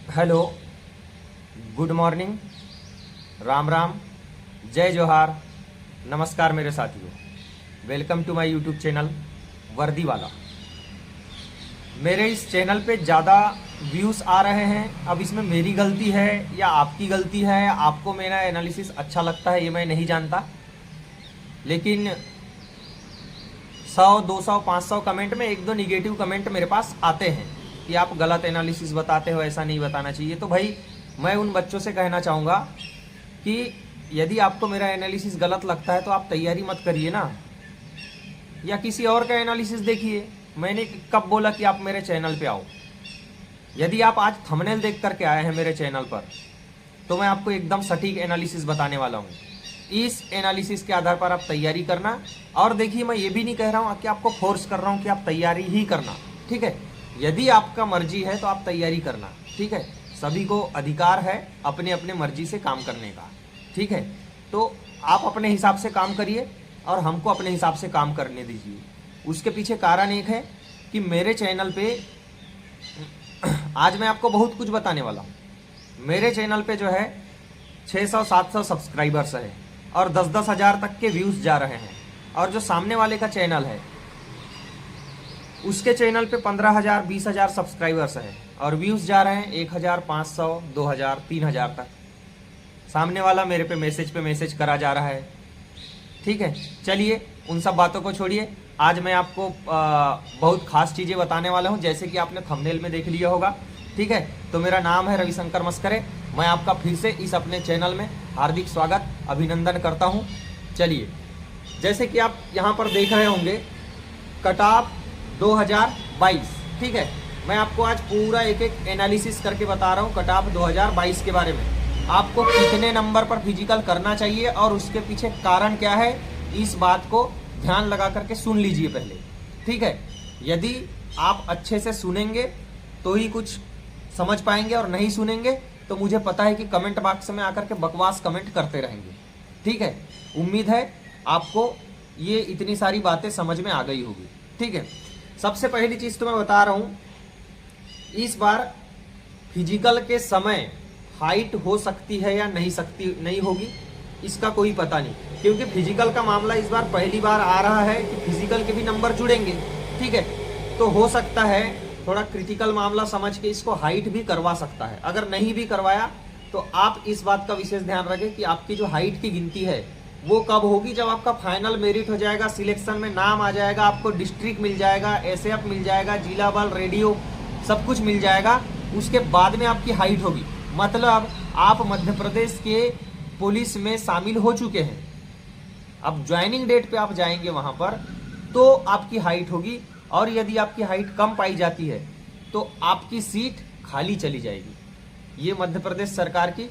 Hello, good morning, Ram Ram, जय जोहार, नमस्कार मेरे साथियों। Welcome to my YouTube channel Vardi Wala. मेरे इस चैनल पे ज़्यादा व्यूज़ आ रहे हैं। अब इसमें मेरी गलती है या आपकी गलती है, आपको मेरा एनालिसिस अच्छा लगता है ये मैं नहीं जानता, लेकिन 100, 200, 500 कमेंट में एक दो निगेटिव कमेंट मेरे पास आते हैं कि आप गलत एनालिसिस बताते हो, ऐसा नहीं बताना चाहिए। तो भाई मैं उन बच्चों से कहना चाहूँगा कि यदि आपको मेरा एनालिसिस गलत लगता है तो आप तैयारी मत करिए ना, या किसी और का एनालिसिस देखिए। मैंने कब बोला कि आप मेरे चैनल पे आओ? यदि आप आज थंबनेल देख करके आए हैं मेरे चैनल पर, तो मैं आपको एकदम सटीक एनालिसिस बताने वाला हूँ। इस एनालिसिस के आधार पर आप तैयारी करना। और देखिए, मैं ये भी नहीं कह रहा हूँ कि आपको फोर्स कर रहा हूँ कि आप तैयारी ही करना, ठीक है। यदि आपका मर्जी है तो आप तैयारी करना, ठीक है। सभी को अधिकार है अपने अपने मर्जी से काम करने का, ठीक है। तो आप अपने हिसाब से काम करिए और हमको अपने हिसाब से काम करने दीजिए। उसके पीछे कारण एक है कि मेरे चैनल पे आज मैं आपको बहुत कुछ बताने वाला हूँ। मेरे चैनल पे जो है 600-700 सब्सक्राइबर्स है और 10-10 हज़ार तक के व्यूज़ जा रहे हैं। और जो सामने वाले का चैनल है उसके चैनल पे 15,000, 20,000 सब्सक्राइबर्स हैं और व्यूज़ जा रहे हैं 1,500, 2,000, 3,000 तक। सामने वाला मेरे पे मैसेज करा जा रहा है, ठीक है। चलिए उन सब बातों को छोड़िए। आज मैं आपको बहुत खास चीज़ें बताने वाला हूं, जैसे कि आपने थंबनेल में देख लिया होगा, ठीक है। तो मेरा नाम है रविशंकर मस्करे। मैं आपका फिर से इस अपने चैनल में हार्दिक स्वागत, अभिनंदन करता हूं। चलिए, जैसे कि आप यहाँ पर देख रहे होंगे कट ऑफ 2022, ठीक है। मैं आपको आज पूरा एक एक एनालिसिस करके बता रहा हूँ कट ऑफ 2022 के बारे में। आपको कितने नंबर पर फिजिकल करना चाहिए और उसके पीछे कारण क्या है, इस बात को ध्यान लगा करके सुन लीजिए पहले, ठीक है। यदि आप अच्छे से सुनेंगे तो ही कुछ समझ पाएंगे, और नहीं सुनेंगे तो मुझे पता है कि कमेंट बॉक्स में आकर के बकवास कमेंट करते रहेंगे, ठीक है। उम्मीद है आपको ये इतनी सारी बातें समझ में आ गई होगी, ठीक है। सबसे पहली चीज तो मैं बता रहा हूं, इस बार फिजिकल के समय हाइट हो सकती है या नहीं होगी, इसका कोई पता नहीं, क्योंकि फिजिकल का मामला इस बार पहली बार आ रहा है कि फिजिकल के भी नंबर जुड़ेंगे, ठीक है। तो हो सकता है थोड़ा क्रिटिकल मामला समझ के इसको हाइट भी करवा सकता है। अगर नहीं भी करवाया तो आप इस बात का विशेष ध्यान रखें कि आपकी जो हाइट की गिनती है वो कब होगी, जब आपका फाइनल मेरिट हो जाएगा, सिलेक्शन में नाम आ जाएगा, आपको डिस्ट्रिक्ट मिल जाएगा, एसएफ मिल जाएगा, जिला बल, रेडियो सब कुछ मिल जाएगा, उसके बाद में आपकी हाइट होगी। मतलब आप मध्य प्रदेश के पुलिस में शामिल हो चुके हैं, अब ज्वाइनिंग डेट पे आप जाएंगे वहां पर तो आपकी हाइट होगी। और यदि आपकी हाइट कम पाई जाती है तो आपकी सीट खाली चली जाएगी। ये मध्य प्रदेश सरकार की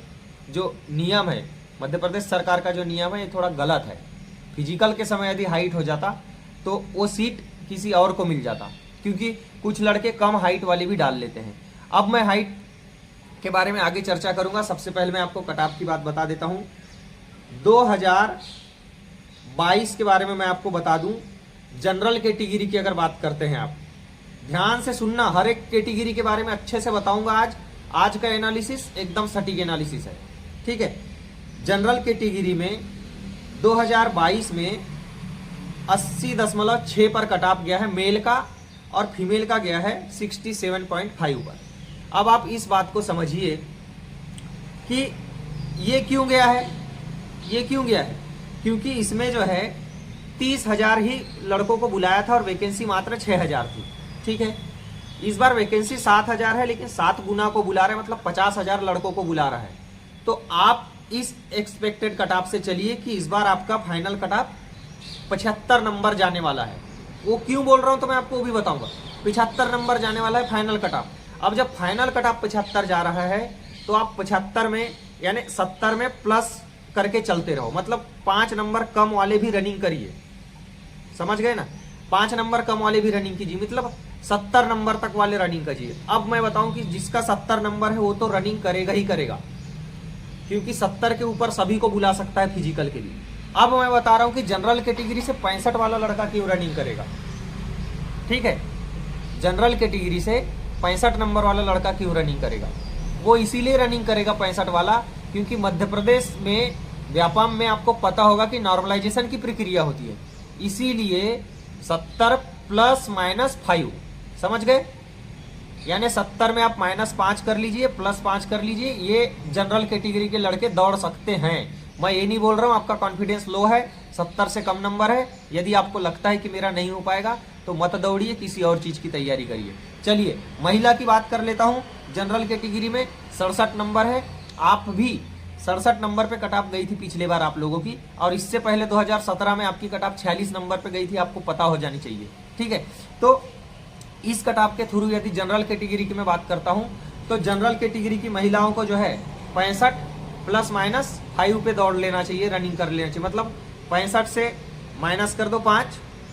जो नियम है, मध्य प्रदेश सरकार का जो नियम है ये थोड़ा गलत है। फिजिकल के समय यदि हाइट हो जाता तो वो सीट किसी और को मिल जाता, क्योंकि कुछ लड़के कम हाइट वाले भी डाल लेते हैं। अब मैं हाइट के बारे में आगे चर्चा करूंगा। सबसे पहले मैं आपको कट ऑफ की बात बता देता हूं। 2022 के बारे में मैं आपको बता दूं। जनरल कैटेगरी की अगर बात करते हैं, आप ध्यान से सुनना, हर एक कैटेगरी के बारे में अच्छे से बताऊंगा। आज का एनालिसिस एकदम सटीक एनालिसिस है, ठीक है। जनरल कैटेगरी में 2022 में 80.6 पर कट ऑफ गया है मेल का, और फीमेल का गया है 67.5 पर। अब आप इस बात को समझिए कि ये क्यों गया है, क्योंकि इसमें जो है 30,000 ही लड़कों को बुलाया था और वैकेंसी मात्र 6,000 थी, ठीक है। इस बार वैकेंसी 7,000 है, लेकिन 7 गुना को बुला रहे हैं, मतलब 50,000 लड़कों को बुला रहा है। तो आप इस एक्सपेक्टेड कट ऑफ से चलिए कि इस बार आपका फाइनल कट ऑफ 75 नंबर जाने वाला है। वो क्यों बोल रहा हूं तो मैं आपको वो भी बताऊंगा। 75 नंबर जाने वाला है फाइनल कट ऑफ। अब जब फाइनल कट ऑफ 75 जा रहा है तो आप 75 में यानी 70 में प्लस करके चलते रहो, मतलब 5 नंबर कम वाले भी रनिंग करिए, समझ गए ना। 5 नंबर कम वाले भी रनिंग कीजिए, मतलब 70 नंबर तक वाले रनिंग कीजिए। अब मैं बताऊं कि जिसका 70 नंबर है वो तो रनिंग करेगा ही करेगा, क्योंकि 70 के ऊपर सभी को बुला सकता है फिजिकल के लिए। अब मैं बता रहा हूं कि जनरल कैटेगरी से 65 वाला लड़का क्यों रनिंग करेगा, ठीक है। जनरल कैटेगरी से 65 नंबर वाला लड़का क्यों रनिंग करेगा, वो इसीलिए रनिंग करेगा 65 वाला क्योंकि मध्य प्रदेश में व्यापम में आपको पता होगा कि नॉर्मलाइजेशन की प्रक्रिया होती है, इसीलिए 70 प्लस माइनस 5, समझ गए? यानी 70 में आप -5 कर लीजिए, +5 कर लीजिए, ये जनरल कैटेगरी के लड़के दौड़ सकते हैं। मैं ये नहीं बोल रहा हूं आपका कॉन्फिडेंस लो है, 70 से कम नंबर है, यदि आपको लगता है कि मेरा नहीं हो पाएगा तो मत दौड़िए, किसी और चीज की तैयारी करिए। चलिए महिला की बात कर लेता हूं। जनरल कैटेगरी में 67 नंबर है, आप भी 67 नंबर पे कट ऑफ गई थी पिछले बार आप लोगों की, और इससे पहले 2017 में आपकी कट ऑफ 46 नंबर पे गई थी, आपको पता हो जानी चाहिए। ठीक है, तो इस कट ऑफ के थ्रू यदि जनरल कैटेगरी की मैं बात करता हूं तो जनरल कैटेगरी की महिलाओं को जो है 65 प्लस माइनस 5 पे दौड़ लेना चाहिए, रनिंग कर लेना चाहिए। मतलब 65 से माइनस कर दो 5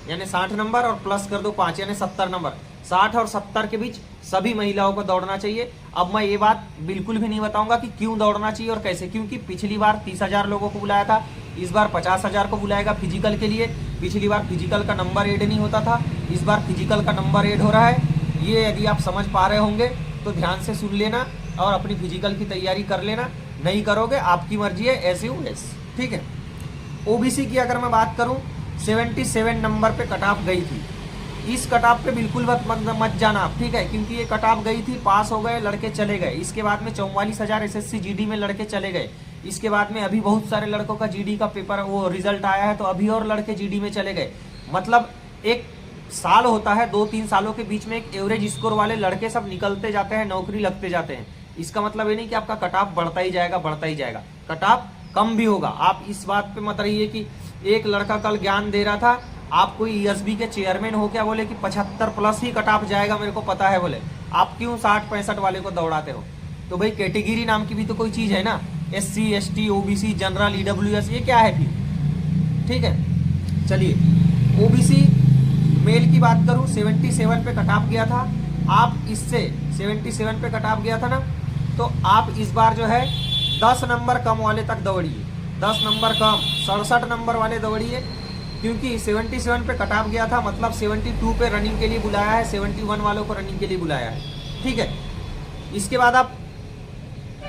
यानी 60 नंबर, और प्लस कर दो 5 यानी 70 नंबर। 60 और 70 के बीच सभी महिलाओं को दौड़ना चाहिए। अब मैं ये बात बिल्कुल भी नहीं बताऊंगा कि क्यों दौड़ना चाहिए और कैसे, क्योंकि पिछली बार 30,000 लोगों को बुलाया था, इस बार 50,000 को बुलाएगा फिजिकल के लिए। पिछली बार फिजिकल का नंबर ऐड नहीं होता था, इस बार फिजिकल का नंबर ऐड हो रहा है। ये यदि आप समझ पा रहे होंगे तो ध्यान से सुन लेना और अपनी फिजिकल की तैयारी कर लेना। नहीं करोगे आपकी मर्जी है, एस यू एस। ठीक है, ओबीसी की अगर मैं बात करूं 77 नंबर पे कट ऑफ गई थी। इस कट ऑफ पे बिल्कुल मत जाना आप, ठीक है, क्योंकि ये कट ऑफ गई थी, पास हो गए लड़के चले गए। इसके बाद में 44,000 एसएससी जीडी में लड़के चले गए। इसके बाद में अभी बहुत सारे लड़कों का जीडी का पेपर वो रिजल्ट आया है, तो अभी और लड़के जीडी में चले गए। मतलब एक साल होता है, 2-3 सालों के बीच में एक एवरेज स्कोर वाले लड़के सब निकलते जाते हैं, नौकरी लगते जाते हैं। इसका मतलब ये नहीं कि आपका कट ऑफ बढ़ता ही जाएगा, बढ़ता ही जाएगा, कट ऑफ कम भी होगा। आप इस बात पे मत रहिए कि एक लड़का कल ज्ञान दे रहा था, आप कोई ईएसबी के चेयरमैन हो क्या, बोले कि 75 प्लस ही कट ऑफ जाएगा, मेरे को पता है, बोले आप क्यों 60-65 वाले को दौड़ाते हो? तो भाई कैटेगरी नाम की भी तो कोई चीज है ना, SC ST OBC general EWS, ये क्या है फिर? ठीक है, चलिए ओबीसी मेल की बात करूं 77 पे कट ऑफ गया था। आप इससे 77 पे कट ऑफ गया था ना, तो आप इस बार जो है 10 नंबर कम वाले तक दौड़िए, 10 नंबर कम, 67 नंबर वाले दौड़िए, क्योंकि 77 पे कट ऑफ गया था, मतलब 72 पे रनिंग के लिए बुलाया है, 71 वालों को रनिंग के लिए बुलाया है। ठीक है, इसके बाद आप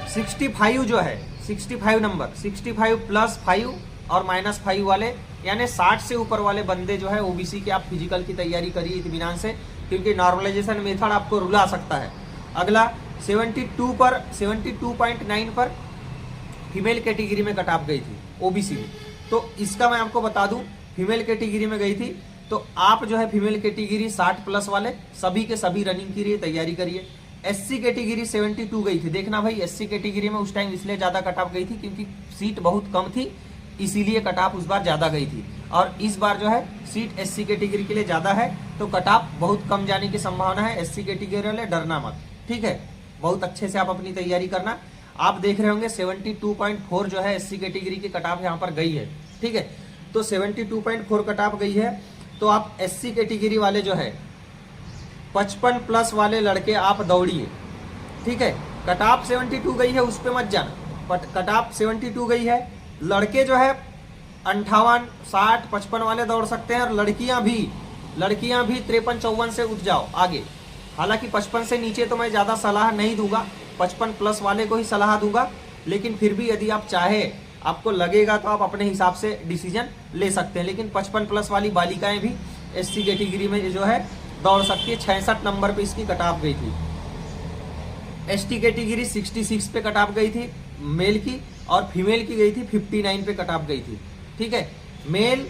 65 जो है 65 नंबर, 65 प्लस 5 और -5 वाले यानी 60 से ऊपर वाले बंदे जो है ओबीसी के, आप फिजिकल की तैयारी करिए इत्मीनान से, क्योंकि नॉर्मलाइजेशन मेथड आपको रुला सकता है। अगला 72.9 पर फीमेल कैटेगरी में कट ऑफ गई थी ओबीसी में, तो इसका मैं आपको बता दूं, फीमेल कैटेगरी में गई थी, तो आप जो है फीमेल कैटेगरी 60 प्लस वाले सभी के सभी रनिंग के लिए तैयारी करिए। एससी कैटेगरी 72 गई थी, देखना भाई एससी कैटेगरी में उस टाइम इसलिए ज्यादा कट ऑफ गई थी क्योंकि सीट बहुत कम थी, इसीलिए कट ऑफ उस बार ज्यादा गई थी। और इस बार जो है सीट एससी कैटेगरी के लिए ज्यादा है, तो कट ऑफ बहुत कम जाने की संभावना है। एससी कैटेगरी वाले डरना मत, ठीक है, बहुत अच्छे से आप अपनी तैयारी करना। आप देख रहे होंगे 72.4 जो है एससी कैटेगरी की कट ऑफ यहाँ पर गई है। ठीक है, तो 72.4 कट ऑफ गई है, तो आप एससी कैटेगरी वाले जो है 55 प्लस वाले लड़के आप दौड़िए। ठीक है, कट ऑफ 72 गई है, उस पर मत जाना, कट ऑफ 72 गई है। लड़के जो है 58, 60, 55 वाले दौड़ सकते हैं, और लड़कियां भी 53-54 से उठ जाओ आगे। हालांकि 55 से नीचे तो मैं ज्यादा सलाह नहीं दूंगा, 55 प्लस वाले को ही सलाह दूंगा, लेकिन फिर भी यदि आप चाहे, आपको लगेगा तो आप अपने हिसाब से डिसीजन ले सकते हैं। लेकिन 55 प्लस वाली बालिकाएं भी एससी कैटेगरी में जो है दौड़ सकती है। 66 नंबर पे इसकी कट ऑफ गई थी। एसटी कैटेगरी 66 पे कट ऑफ गई थी मेल की, और फीमेल की गई थी 59 पे कट ऑफ गई थी। ठीक है, मेल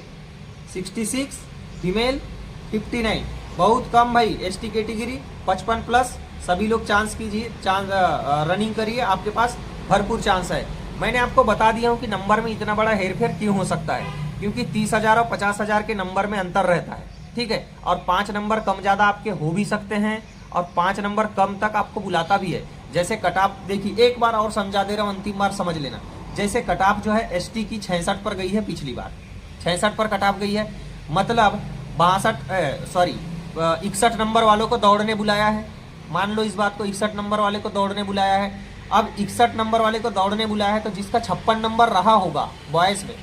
66, फीमेल 59, बहुत कम भाई। एसटी कैटेगरी 55 प्लस, सभी लोग चांस कीजिए, रनिंग करिए, आपके पास भरपूर चांस है। मैंने आपको बता दिया हूं कि नंबर में इतना बड़ा हेरफेर क्यों हो सकता है, क्योंकि 30,000 और 50,000 के नंबर में अंतर रहता है। ठीक है, और 5 नंबर कम ज्यादा आपके हो भी सकते हैं, और 5 नंबर कम तक आपको बुलाता भी है। जैसे कट ऑफ देखिए, एक बार और समझा दे रहा हूं, अंतिम बार समझ लेना। जैसे कट ऑफ जो है एसटी की 66 पर गई है, पिछली बार 66 पर कट ऑफ गई है, मतलब 61 नंबर वालों को दौड़ने बुलाया है। मान लो इस बात को, 61 नंबर वाले को दौड़ने बुलाया है। अब 61 नंबर वाले को दौड़ने बुलाया है, तो जिसका 56 नंबर रहा होगा बॉयज में,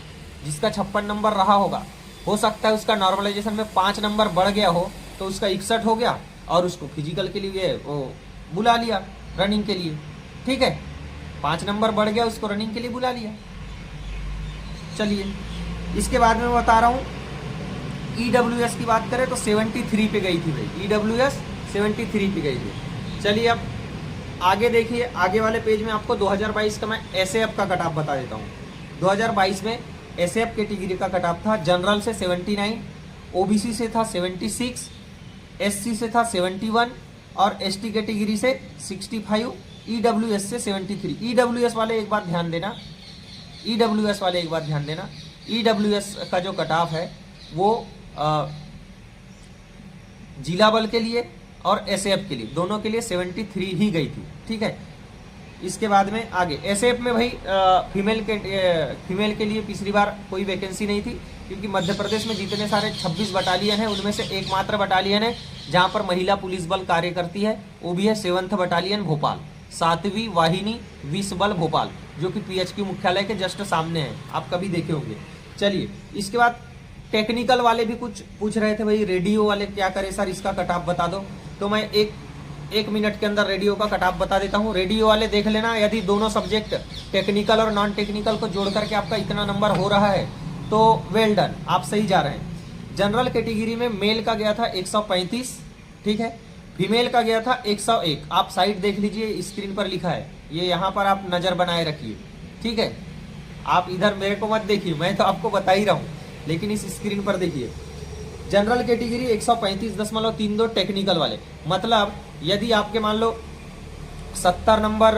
जिसका 56 नंबर रहा होगा, हो सकता है उसका नॉर्मलाइजेशन में 5 नंबर बढ़ गया हो, तो उसका 61 हो गया, और उसको फिजिकल के लिए वो बुला लिया रनिंग के लिए। ठीक है, 5 नंबर बढ़ गया, उसको रनिंग के लिए बुला लिया। चलिए इसके बाद में बता रहा हूँ EWS की बात करें तो 73 पे गई थी भाई, EWS 73 पे गई थी। चलिए अब आगे देखिए, आगे वाले पेज में आपको 2022 का मैं SAF का कट ऑफ बता देता हूँ। 2022 में SAF कैटेगरी का कट ऑफ था, जनरल से 79, OBC से था 76, SC से था 71 और ST कैटेगरी से 65, EWS से 73। EWS वाले एक बात ध्यान देना, EWS वाले एक बात ध्यान देना, EWS का जो कट ऑफ है वो जिला बल के लिए और SAF के लिए, दोनों के लिए 73 ही गई थी। ठीक है, इसके बाद में आगे SAF में भाई फीमेल के लिए पिछली बार कोई वैकेंसी नहीं थी, क्योंकि मध्य प्रदेश में जितने सारे 26 बटालियन है उनमें से एकमात्र बटालियन है जहां पर महिला पुलिस बल कार्य करती है, वो भी है 7th बटालियन भोपाल, 7वीं वाहिनी विश्व बल भोपाल, जो कि PHQ मुख्यालय के जस्ट सामने है, आप कभी देखे होंगे। चलिए इसके बाद टेक्निकल वाले भी कुछ पूछ रहे थे भाई, रेडियो वाले क्या करें सर, इसका कट ऑफ बता दो। तो मैं एक मिनट के अंदर रेडियो का कट ऑफ बता देता हूँ। रेडियो वाले देख लेना, यदि दोनों सब्जेक्ट टेक्निकल और नॉन टेक्निकल को जोड़ करके आपका इतना नंबर हो रहा है तो वेल डन, आप सही जा रहे हैं। जनरल कैटेगरी में मेल का गया था 135, ठीक है, फीमेल का गया था 101। आप साइड देख लीजिए, स्क्रीन पर लिखा है, ये यहाँ पर आप नजर बनाए रखिए। ठीक है, आप इधर मेरे को मत देखिए, मैं तो आपको बता ही रहा हूँ, लेकिन इस स्क्रीन पर देखिए। जनरल कैटेगरी 135.32 टेक्निकल वाले, मतलब यदि आपके मान लो 70 नंबर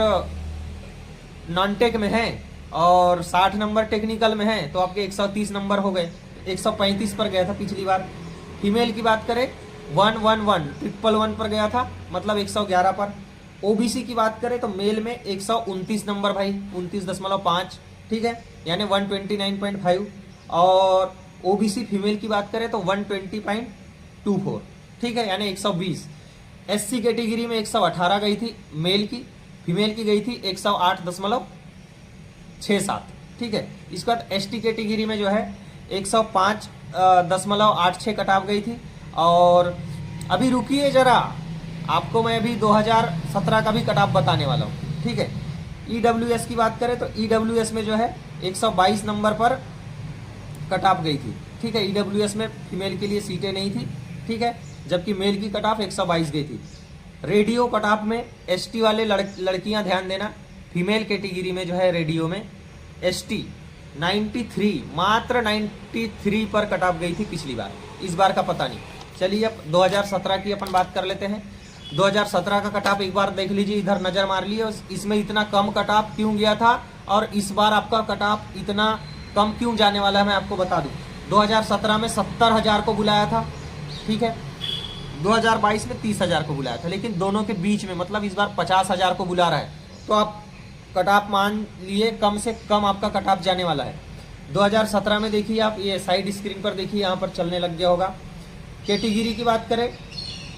नॉन टेक में है और 60 नंबर टेक्निकल में है तो आपके 130 नंबर हो गए। 135 पर गया था पिछली बार। फीमेल की बात करें 111 पर गया था, मतलब 111 पर। ओबीसी की बात करें तो मेल में 129 नंबर भाई, 29.5, ठीक है, यानी 129.5। और ओबीसी फीमेल की बात करें तो 120.24, ठीक है, यानी 120। एससी कैटेगरी में 118 गई थी मेल की, फीमेल की गई थी 108.67, ठीक है। इसके बाद एसटी कैटेगरी में जो है 105.86 कट ऑफ गई थी। और अभी रुकिए जरा, आपको मैं अभी 2017 का भी कट ऑफ बताने वाला हूँ, ठीक है। ईडब्ल्यूएस की बात करें तो ईडब्ल्यूएस में जो है 122 नंबर पर कट ऑफ गई थी, ठीक है। ईडब्ल्यूएस में फीमेल के लिए सीटें नहीं थी, ठीक है, जबकि मेल की कट ऑफ 122 गई थी। रेडियो कट ऑफ में एसटी वाले लड़कियां ध्यान देना, फीमेल कैटेगरी में जो है रेडियो में एसटी 93, मात्र 93 पर कट ऑफ गई थी पिछली बार, इस बार का पता नहीं। चलिए अब 2017 की अपन बात कर लेते हैं। 2017 का कट ऑफ एक बार देख लीजिए, इधर नजर मार लिए, इसमें इतना कम कट ऑफ क्यों गया था और इस बार आपका कट ऑफ इतना कम क्यों जाने वाला है मैं आपको बता दूं। 2017 में 70,000 को बुलाया था, ठीक है, 2022 में 30,000 को बुलाया था, लेकिन दोनों के बीच में मतलब इस बार 50,000 को बुला रहा है, तो आप कट ऑफ मान लिए कम से कम आपका कट ऑफ जाने वाला है। 2017 में देखिए आप, ये साइड स्क्रीन पर देखिए, यहाँ पर चलने लग गया होगा। कैटेगरी की बात करें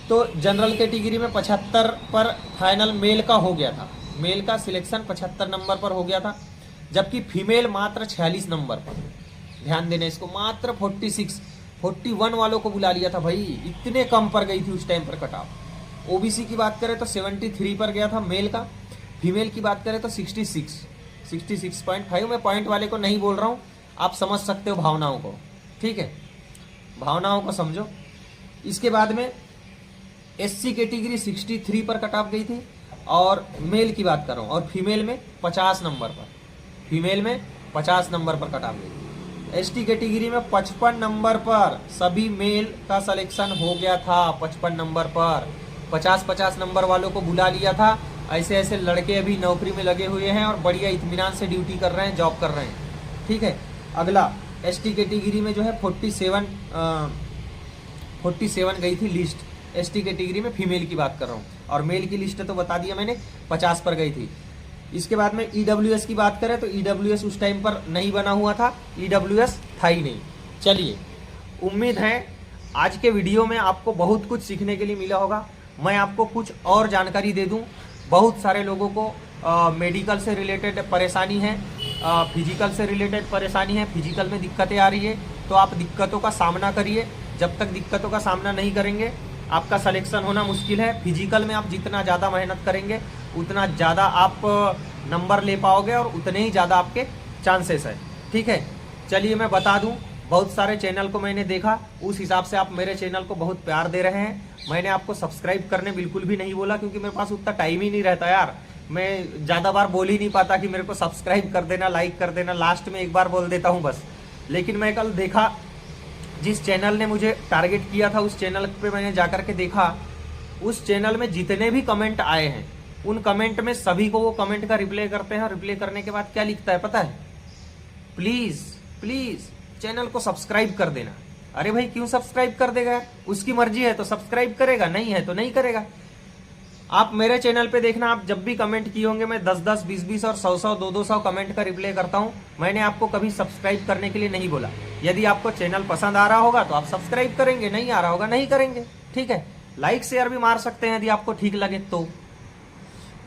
तो जनरल कैटेगरी में 75 पर फाइनल मेल का हो गया था, मेल का सिलेक्शन 75 नंबर पर हो गया था, जबकि फीमेल मात्र 46 नंबर पर। ध्यान देना इसको, मात्र 41 वालों को बुला लिया था भाई, इतने कम पर गई थी उस टाइम पर कट ऑफ। ओबीसी की बात करें तो 73 पर गया था मेल का, फीमेल की बात करें तो 66.5। मैं पॉइंट वाले को नहीं बोल रहा हूँ, आप समझ सकते हो भावनाओं को, ठीक है, भावनाओं को समझो। इसके बाद में एससी कैटेगरी 63 पर कट ऑफ गई थी, और मेल की बात कर रहा हूँ, और फीमेल में 50 नंबर पर, फीमेल में 50 नंबर पर कट ऑफ गई थी। एसटी कैटेगरी में 55 नंबर पर सभी मेल का सिलेक्शन हो गया था, 55 नंबर पर 50 नंबर वालों को बुला लिया था। ऐसे ऐसे लड़के अभी नौकरी में लगे हुए हैं और बढ़िया इत्मीनान से ड्यूटी कर रहे हैं, जॉब कर रहे हैं, ठीक है। अगला एसटी कैटेगरी में जो है 47 गई थी लिस्ट, एसटी कैटेगरी में फीमेल की बात कर रहा हूँ, और मेल की लिस्ट तो बता दिया मैंने, 50 पर गई थी। इसके बाद में ईडब्ल्यूएस की बात करें तो ईडब्ल्यूएस उस टाइम पर नहीं बना हुआ था, ईडब्ल्यूएस था ही नहीं। चलिए, उम्मीद है आज के वीडियो में आपको बहुत कुछ सीखने के लिए मिला होगा। मैं आपको कुछ और जानकारी दे दूं। बहुत सारे लोगों को मेडिकल से रिलेटेड परेशानी है, फिजिकल से रिलेटेड परेशानी है, फिजिकल में दिक्कतें आ रही है, तो आप दिक्कतों का सामना करिए। जब तक दिक्कतों का सामना नहीं करेंगे आपका सिलेक्शन होना मुश्किल है। फिजिकल में आप जितना ज़्यादा मेहनत करेंगे उतना ज़्यादा आप नंबर ले पाओगे और उतने ही ज़्यादा आपके चांसेस है। ठीक है, चलिए मैं बता दूं, बहुत सारे चैनल को मैंने देखा, उस हिसाब से आप मेरे चैनल को बहुत प्यार दे रहे हैं। मैंने आपको सब्सक्राइब करने बिल्कुल भी नहीं बोला, क्योंकि मेरे पास उतना टाइम ही नहीं रहता यार। मैं ज़्यादा बार बोल ही नहीं पाता कि मेरे को सब्सक्राइब कर देना, लाइक कर देना, लास्ट में एक बार बोल देता हूँ बस। लेकिन मैं कल देखा, जिस चैनल ने मुझे टारगेट किया था उस चैनल पे मैंने जाकर के देखा, उस चैनल में जितने भी कमेंट आए हैं उन कमेंट में सभी को वो कमेंट का रिप्लाई करते हैं। और रिप्लाई करने के बाद क्या लिखता है पता है? प्लीज प्लीज चैनल को सब्सक्राइब कर देना। अरे भाई क्यों सब्सक्राइब कर देगा? उसकी मर्जी है तो सब्सक्राइब करेगा, नहीं है तो नहीं करेगा। आप मेरे चैनल पे देखना, आप जब भी कमेंट किए होंगे मैं 10-10, 20-20 और 100-100, 200 कमेंट का रिप्लाई करता हूं। मैंने आपको कभी सब्सक्राइब करने के लिए नहीं बोला। यदि आपको चैनल पसंद आ रहा होगा तो आप सब्सक्राइब करेंगे, नहीं आ रहा होगा नहीं करेंगे। ठीक है, लाइक शेयर भी मार सकते हैं यदि आपको ठीक लगे तो।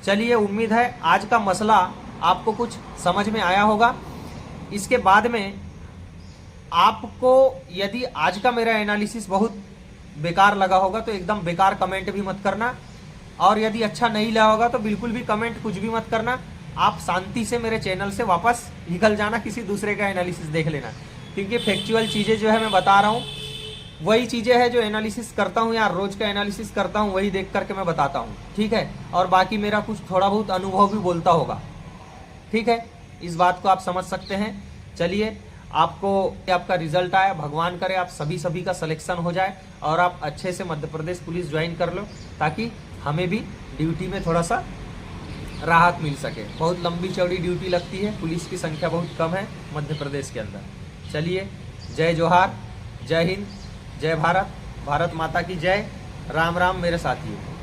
चलिए, उम्मीद है आज का मसला आपको कुछ समझ में आया होगा। इसके बाद में आपको यदि आज का मेरा एनालिसिस बहुत बेकार लगा होगा तो एकदम बेकार कमेंट भी मत करना, और यदि अच्छा नहीं लगा होगा तो बिल्कुल भी कमेंट कुछ भी मत करना। आप शांति से मेरे चैनल से वापस निकल जाना, किसी दूसरे का एनालिसिस देख लेना। क्योंकि फैक्चुअल चीज़ें जो है मैं बता रहा हूँ, वही चीज़ें हैं जो एनालिसिस करता हूँ यार, रोज का एनालिसिस करता हूँ, वही देख करके मैं बताता हूँ। ठीक है, और बाकी मेरा कुछ थोड़ा बहुत अनुभव भी बोलता होगा। ठीक है, इस बात को आप समझ सकते हैं। चलिए, आपका रिजल्ट आया, भगवान करे आप सभी का सिलेक्शन हो जाए और आप अच्छे से मध्य प्रदेश पुलिस ज्वाइन कर लो, ताकि हमें भी ड्यूटी में थोड़ा सा राहत मिल सके। बहुत लंबी चौड़ी ड्यूटी लगती है, पुलिस की संख्या बहुत कम है मध्य प्रदेश के अंदर। चलिए, जय जोहार, जय हिंद, जय भारत, भारत माता की जय। राम राम मेरे साथियों।